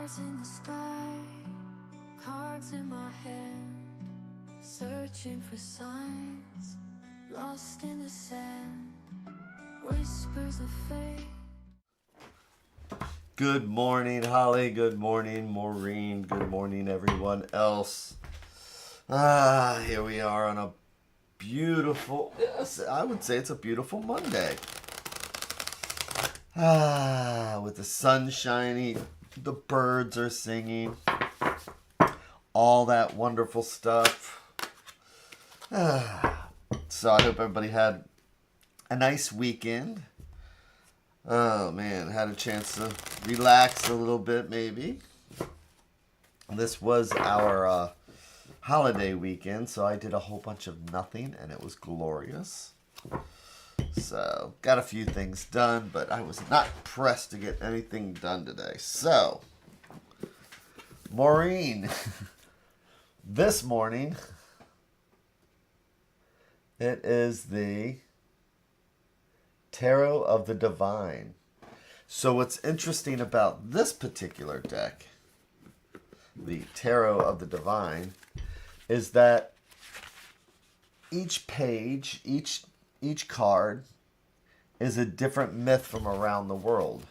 Stars in the sky, cards in my hand, searching for signs, lost in the sand, whispers of fate. Good morning, Holly. Good morning, Maureen. Good morning, everyone else. Here we are on a beautiful, yes, I would say it's a beautiful Monday. With the sun shining, the birds are singing, all that wonderful stuff. So I hope everybody had a nice weekend. Oh man, had a chance to relax a little bit maybe. This was our holiday weekend, so I did a whole bunch of nothing and it was glorious. So, got a few things done, but I was not pressed to get anything done today. So, Maureen, this morning, it is the Tarot of the Divine. So what's interesting about this particular deck, the Tarot of the Divine, is that each page, each card is a different myth from around the world.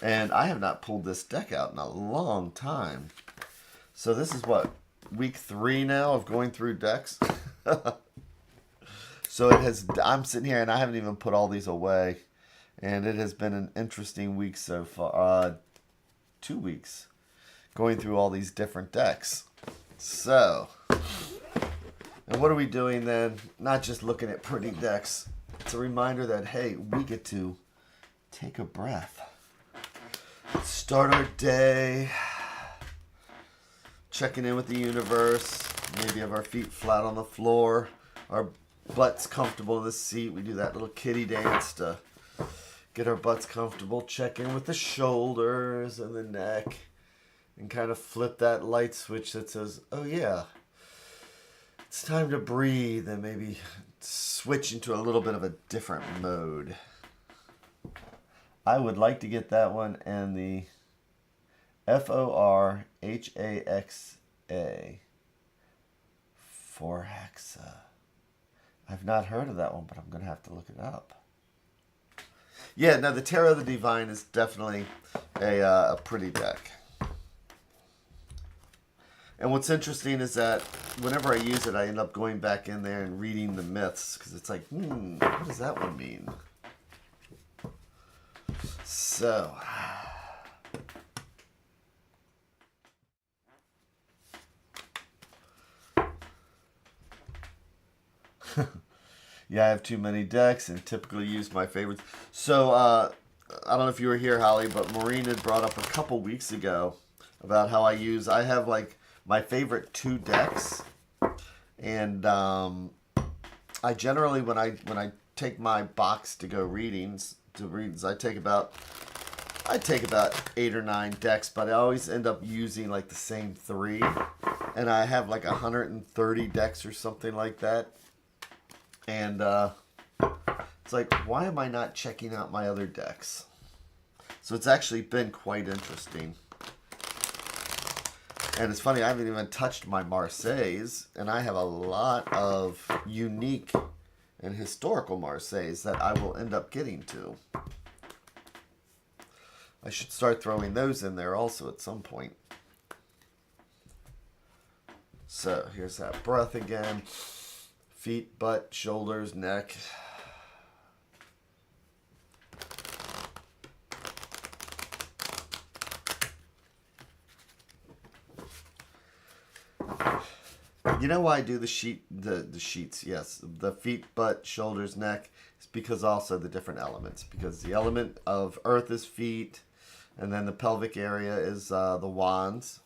And I have not pulled this deck out in a long time. So this is what, week 3 now of going through decks? So it has, I'm sitting here and I haven't even put all these away. And it has been an interesting week so far. 2 weeks going through all these different decks. So, and what are we doing then? Not just looking at pretty decks. It's a reminder that, hey, we get to take a breath. Start our day. Checking in with the universe. Maybe have our feet flat on the floor. Our butts comfortable in the seat. We do that little kitty dance to get our butts comfortable. Check in with the shoulders and the neck. And kind of flip that light switch that says, oh yeah, it's time to breathe, and maybe switch into a little bit of a different mode. I would like to get that one and the Forhaxa. Forhaxa. I've not heard of that one, but I'm going to have to look it up. Yeah, now the Tarot of the Divine is definitely a pretty deck. And what's interesting is that whenever I use it, I end up going back in there and reading the myths. Because it's like, what does that one mean? So. Yeah, I have too many decks and typically use my favorites. So, I don't know if you were here, Holly, but Maureen had brought up a couple weeks ago about how I have like my favorite 2 decks. And I generally, when I take my box to go readings, I take about 8 or 9 decks, but I always end up using like the same 3. And I have like 130 decks or something like that. And it's like, why am I not checking out my other decks? So it's actually been quite interesting. And it's funny, I haven't even touched my Marseilles, and I have a lot of unique and historical Marseilles that I will end up getting to. I should start throwing those in there also at some point. So here's that breath again. Feet, butt, shoulders, neck. You know why I do the sheets? Yes, the feet, butt, shoulders, neck. It's because also the different elements. Because the element of earth is feet, and then the pelvic area is the wands.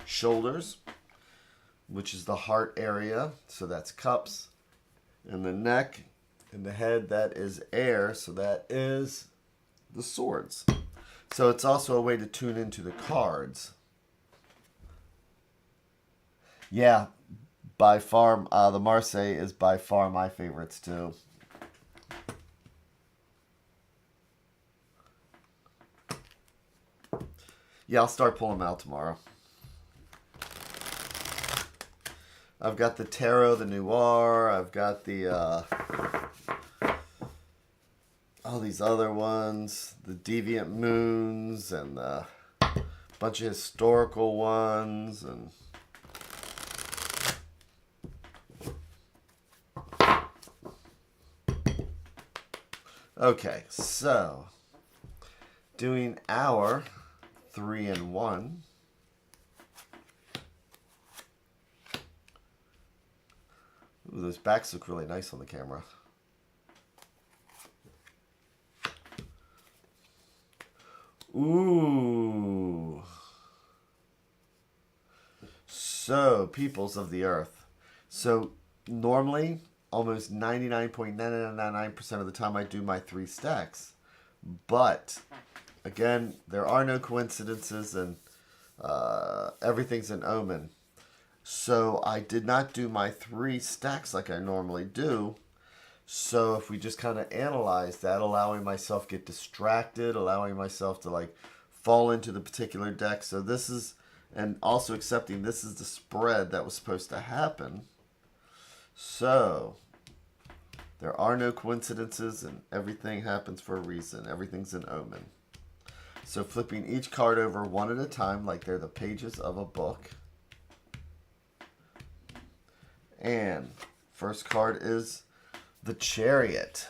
Shoulders, which is the heart area, so that's cups. And the neck and the head, that is air, so that is the swords. So it's also a way to tune into the cards. Yeah, by far, the Marseille is by far my favorites too. Yeah, I'll start pulling them out tomorrow. I've got the Tarot, the Noir. I've got the all these other ones, the Deviant Moons, and a bunch of historical ones, and okay, so doing our 3 and 1. Ooh, those backs look really nice on the camera. Ooh. So, peoples of the earth. So, normally, almost 99.999% of the time I do my 3 stacks. But, again, there are no coincidences, and everything's an omen. So I did not do my 3 stacks like I normally do. So if we just kind of analyze that, allowing myself get distracted, allowing myself to like fall into the particular deck. So this is, and also accepting this is the spread that was supposed to happen. So there are no coincidences, and everything happens for a reason. Everything's an omen. So flipping each card over one at a time like they're the pages of a book. And first card is the Chariot.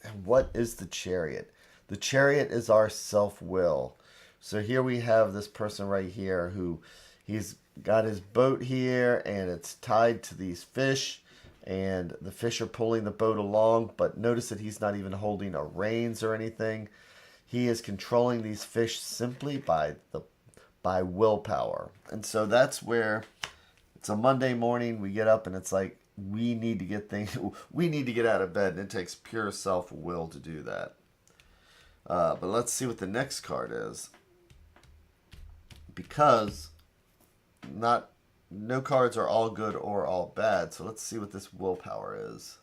And what is the Chariot? The Chariot is our self-will. So here we have this person right here who he's got his boat here, and it's tied to these fish, and the fish are pulling the boat along, but notice that he's not even holding a reins or anything. He is controlling these fish simply by willpower. And so that's where it's a Monday morning, we get up and it's like we need to get out of bed, and it takes pure self-will to do that. But let's see what the next card is. Because no cards are all good or all bad, so let's see what this willpower is.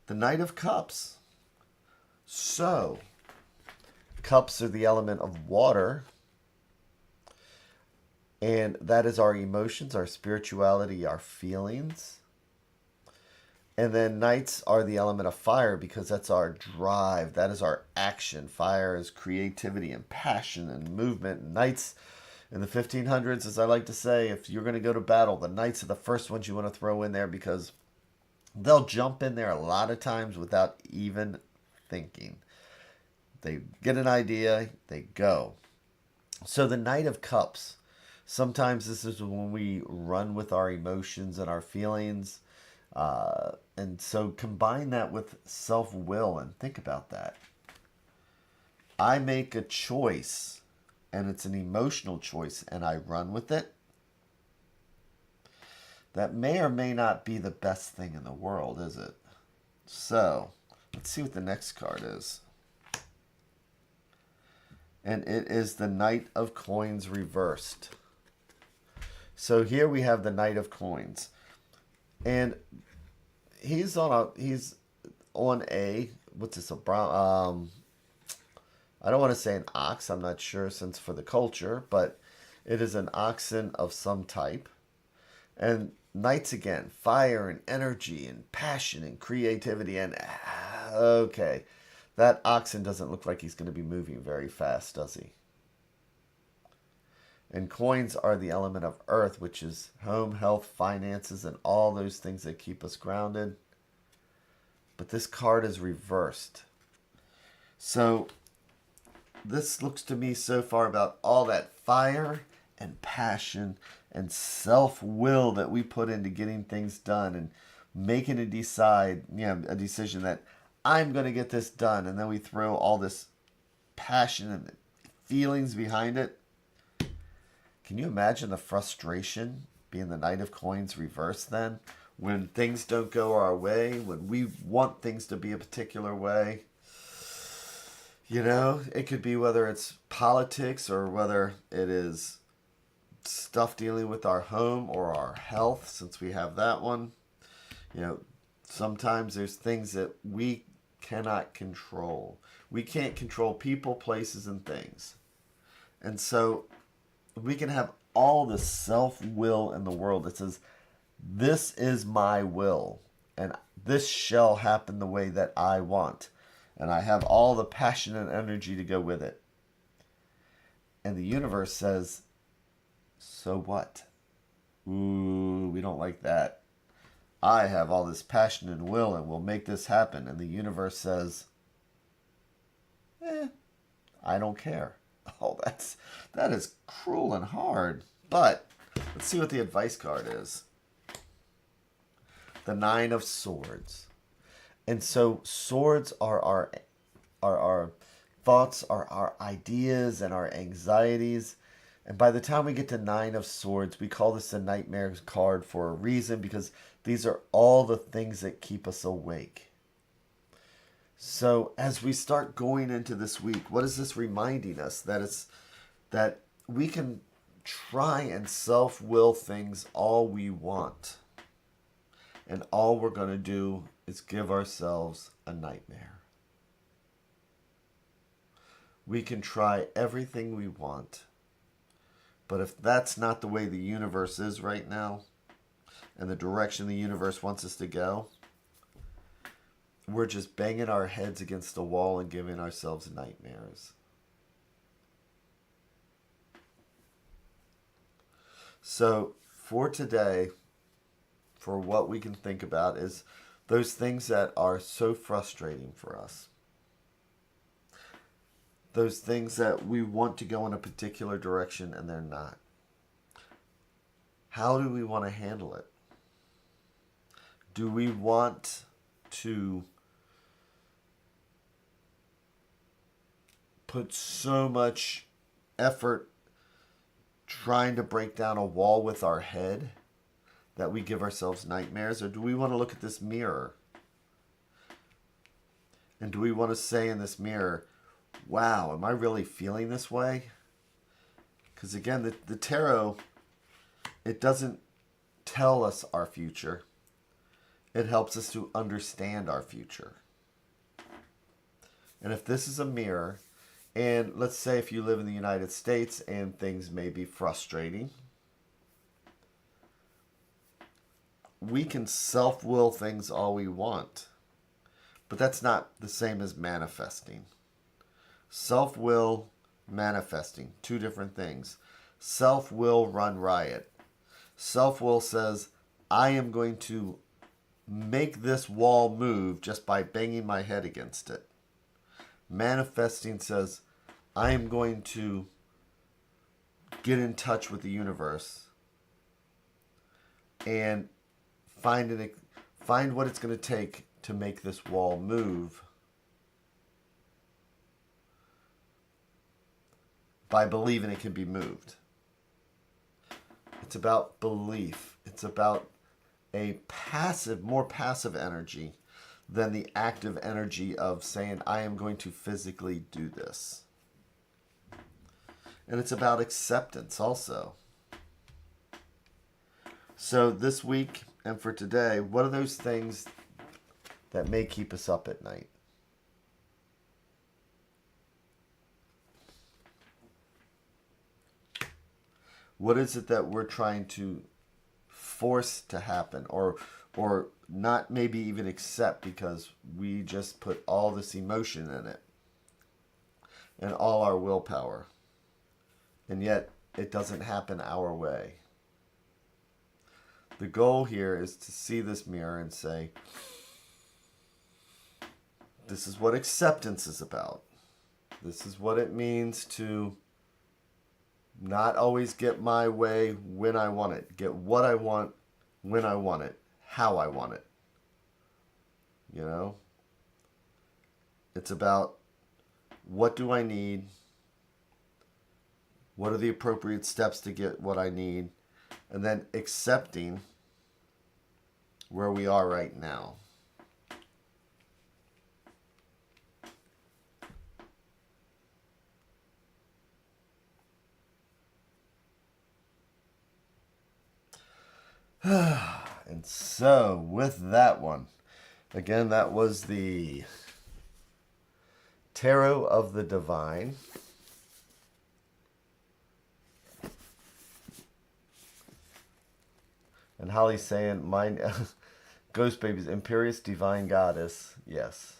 The Knight of Cups. So, cups are the element of water. And that is our emotions, our spirituality, our feelings. And then knights are the element of fire because that's our drive. That is our action. Fire is creativity and passion and movement. Knights in the 1500s, as I like to say, if you're going to go to battle, the knights are the first ones you want to throw in there because they'll jump in there a lot of times without even thinking. They get an idea, they go. So the Knight of Cups. Sometimes this is when we run with our emotions and our feelings. And so combine that with self-will and think about that. I make a choice, and it's an emotional choice, and I run with it. That may or may not be the best thing in the world, is it? So, let's see what the next card is. And it is the Knight of Coins reversed. So here we have the Knight of Coins. And he's on a what's this, a brown, I don't want to say an ox, I'm not sure since for the culture, but it is an oxen of some type. And knights again, fire and energy and passion and creativity, and okay, that oxen doesn't look like he's going to be moving very fast, does he? And coins are the element of earth, which is home, health, finances, and all those things that keep us grounded. But this card is reversed. So this looks to me so far about all that fire and passion and self-will that we put into getting things done and making a decision that I'm going to get this done. And then we throw all this passion and feelings behind it. Can you imagine the frustration being the Knight of Coins reversed then? When things don't go our way, when we want things to be a particular way. You know, it could be whether it's politics or whether it is stuff dealing with our home or our health, since we have that one. You know, sometimes there's things that we cannot control. We can't control people, places, and things. And so we can have all the self-will in the world that says, this is my will, and this shall happen the way that I want. And I have all the passion and energy to go with it. And the universe says, so what? Ooh, we don't like that. I have all this passion and will and will make this happen. And the universe says, I don't care. Oh, that is cruel and hard. But let's see what the advice card is. The Nine of Swords. And so swords are our thoughts, are our ideas and our anxieties. And by the time we get to Nine of Swords, we call this the nightmare card for a reason, because these are all the things that keep us awake. So as we start going into this week, what is this reminding us? That we can try and self-will things all we want. And all we're going to do is give ourselves a nightmare. We can try everything we want. But if that's not the way the universe is right now, and the direction the universe wants us to go, we're just banging our heads against the wall and giving ourselves nightmares. So for today, for what we can think about is those things that are so frustrating for us. Those things that we want to go in a particular direction and they're not. How do we want to handle it? Do we want to put so much effort trying to break down a wall with our head that we give ourselves nightmares? Or do we want to look at this mirror? And do we want to say in this mirror, wow, am I really feeling this way? Because again, the tarot, it doesn't tell us our future. It helps us to understand our future. And if this is a mirror, and let's say if you live in the United States and things may be frustrating, we can self-will things all we want. But that's not the same as manifesting. Self-will, manifesting, two different things. Self-will run riot. Self-will says, I am going to make this wall move just by banging my head against it. Manifesting says, I am going to get in touch with the universe and find what it's going to take to make this wall move by believing it can be moved. It's about belief. It's about a passive, more passive energy than the active energy of saying, I am going to physically do this. And it's about acceptance also. So this week and for today, what are those things that may keep us up at night? What is it that we're trying to force to happen or not maybe even accept because we just put all this emotion in it and all our willpower, and yet it doesn't happen our way? The goal here is to see this mirror and say, this is what acceptance is about. This is what it means to not always get my way when I want it. Get what I want when I want it. How I want it. You know? It's about what do I need? What are the appropriate steps to get what I need? And then accepting where we are right now. And so, with that one, again, that was the Tarot of the Divine. And Holly's saying, mine, Ghost Babies, Imperious Divine Goddess. Yes.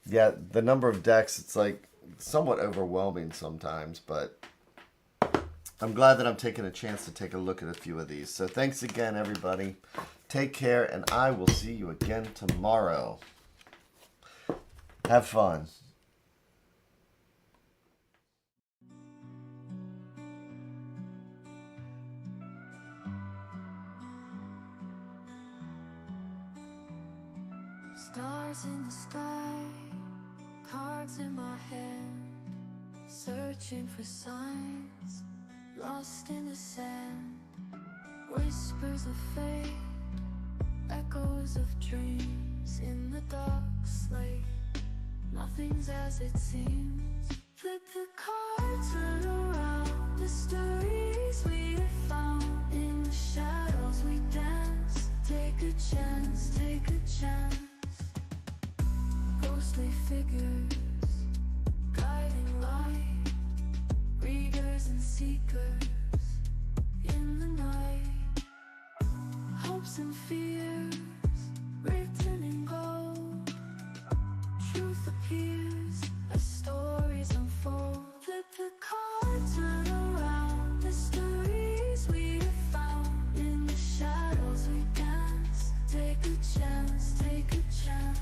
Yeah, the number of decks, it's like somewhat overwhelming sometimes, but I'm glad that I'm taking a chance to take a look at a few of these. So thanks again, everybody. Take care, and I will see you again tomorrow. Have fun. Stars in the sky, cards in my hand, searching for signs, lost in the sand. Whispers of fate, echoes of dreams in the dark slate. Nothing's as it seems. Flip the cards, turn around. Mysteries we have found. In the shadows we dance. Take a chance, take a chance. Ghostly figures, guiding light. Readers and seekers in the night. Hopes and fears, written in gold. Truth appears as stories unfold. Flip the cards, turn around. Mysteries we have found. In the shadows we dance. Take a chance, take a chance.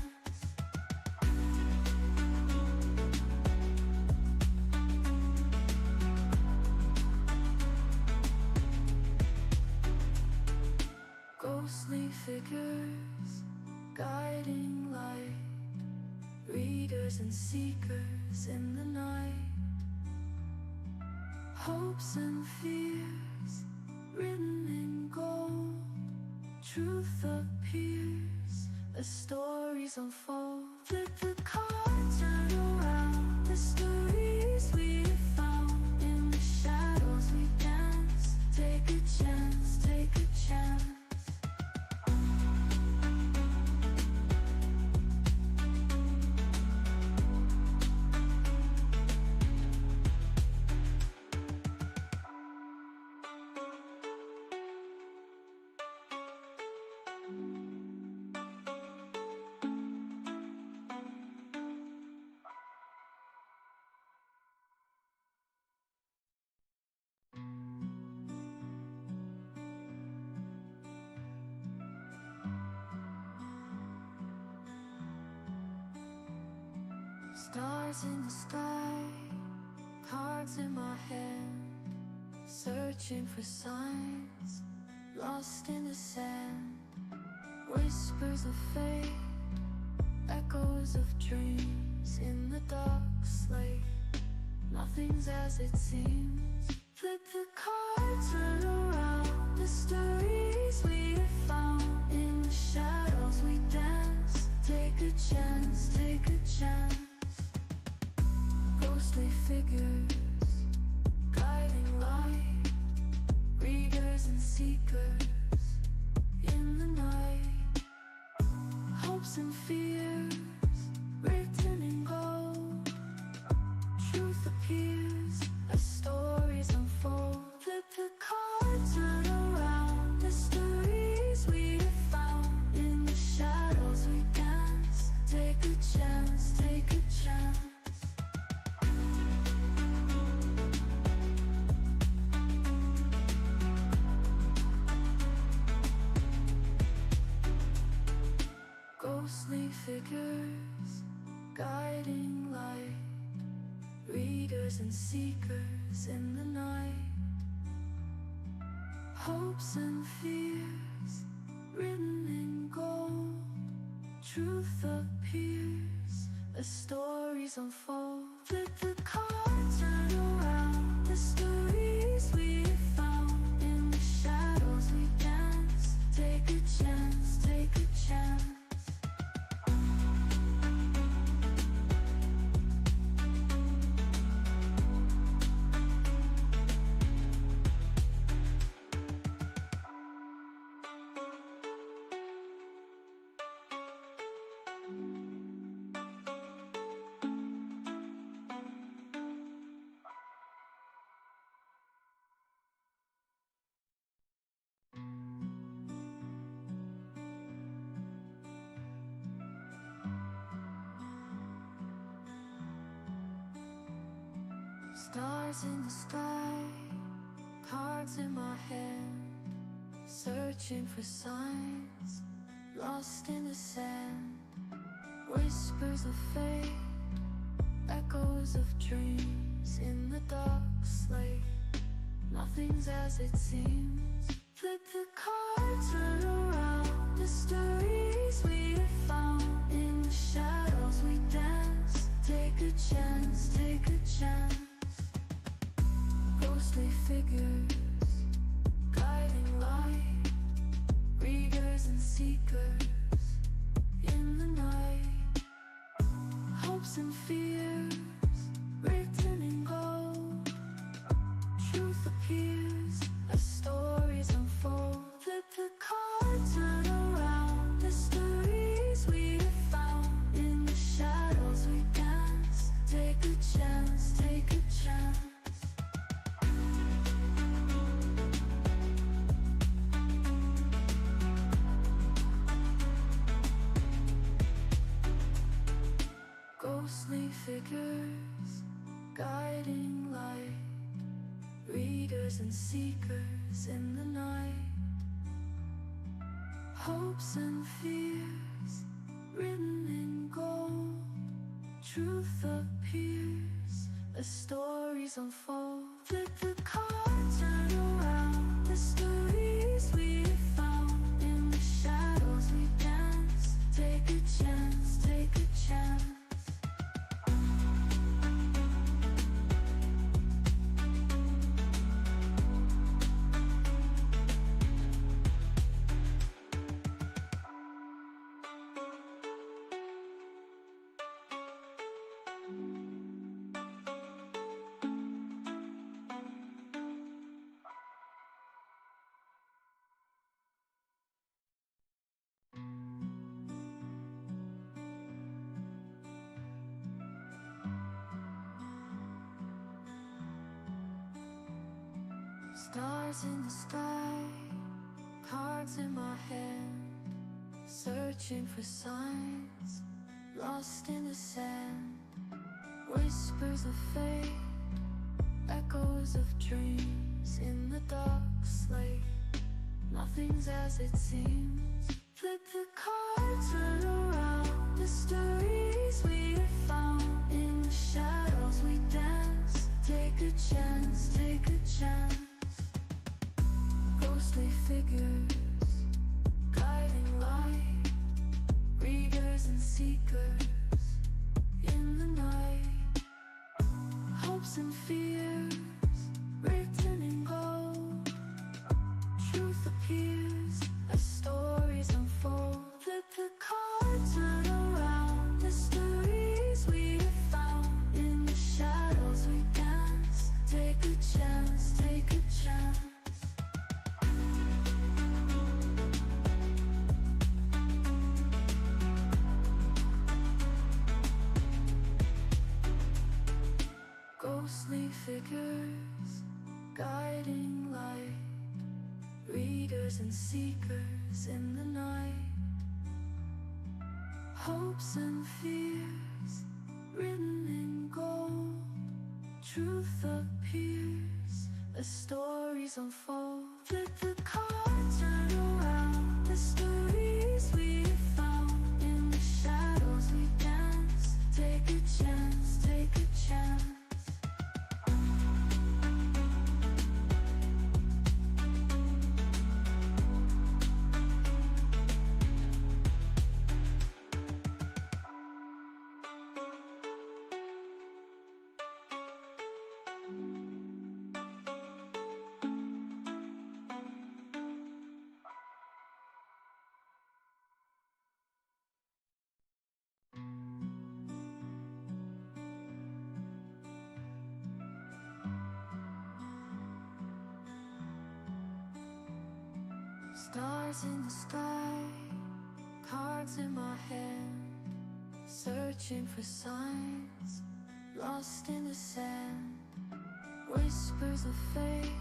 Ghostly figures, guiding light. Readers and seekers in the night. Hopes and fears, written in gold. Truth appears as stories unfold. Flip the cards, turn around. Mysteries we have found. In the shadows we dance. Take a chance, take a chance. Stars in the sky, cards in my hand, searching for signs, lost in the sand. Whispers of fate, echoes of dreams in the dark slate. Nothing's as it seems. Flip the cards, turn around. Mysteries we have found. In the shadows we dance. Take a chance, take a chance. Ghostly figures, guiding light. Readers and seekers in the night. Hopes and fears, written in gold. Truth appears as stories unfold. Flip the cards, turn around. Mysteries we have found. In the shadows we dance. Take a chance, take a chance. Ghostly figures, guiding light. Readers and seekers in the night. Hopes and fears, written in gold. Truth appears as stories unfold. Flip the cards, turn around. Mysteries we have found. In the shadows we dance. Take a chance, take a chance. Stars in the sky, cards in my hand, searching for signs, lost in the sand. Whispers of fate, echoes of dreams in the dark slate. Nothing's as it seems. Flip the card, turn around. Mysteries we have found. In the shadows we dance. Take a chance, take a chance. Ghostly figures, guiding light. Readers and seekers in the night. Hopes and fears, written in gold. Truth appears as stories unfold. Flip the card, turn around. Mysteries we have found. In the shadows we dance. Take a chance, take a chance. Ghostly figures, guiding light. Readers and seekers in the night. Hopes and fears, written in gold. Truth appears as stories unfold. Flip the card, turn around. Mysteries we have found. In the shadows we dance. Take a chance, take a chance. Stars in the sky, cards in my hand, searching for signs, lost in the sand. Whispers of fate, echoes of dreams in the dark slate. Nothing's as it seems. Flip the card, turn around. Mysteries we have found. In the shadows we dance. Take a chance, take a chance. Ghostly figures, guiding light. Readers and seekers in the night. Hopes and fears, written in gold. Truth appears as stories unfold. Flip the card, turn around. Mysteries we have found. In the shadows we dance. Take a chance, take a chance. Ghostly figures, guiding light. Readers and seekers in the night. Hopes and fears, written in gold. Truth appears as stories unfold. Flip the card, turn around. Mysteries we have found. In the shadows we dance. Take a chance, take a chance. Stars in the sky, cards in my hand, searching for signs, lost in the sand. Whispers of fate,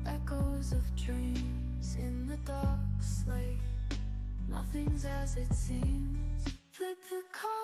echoes of dreams in the dark slate. Nothing's as it seems. Flip the card.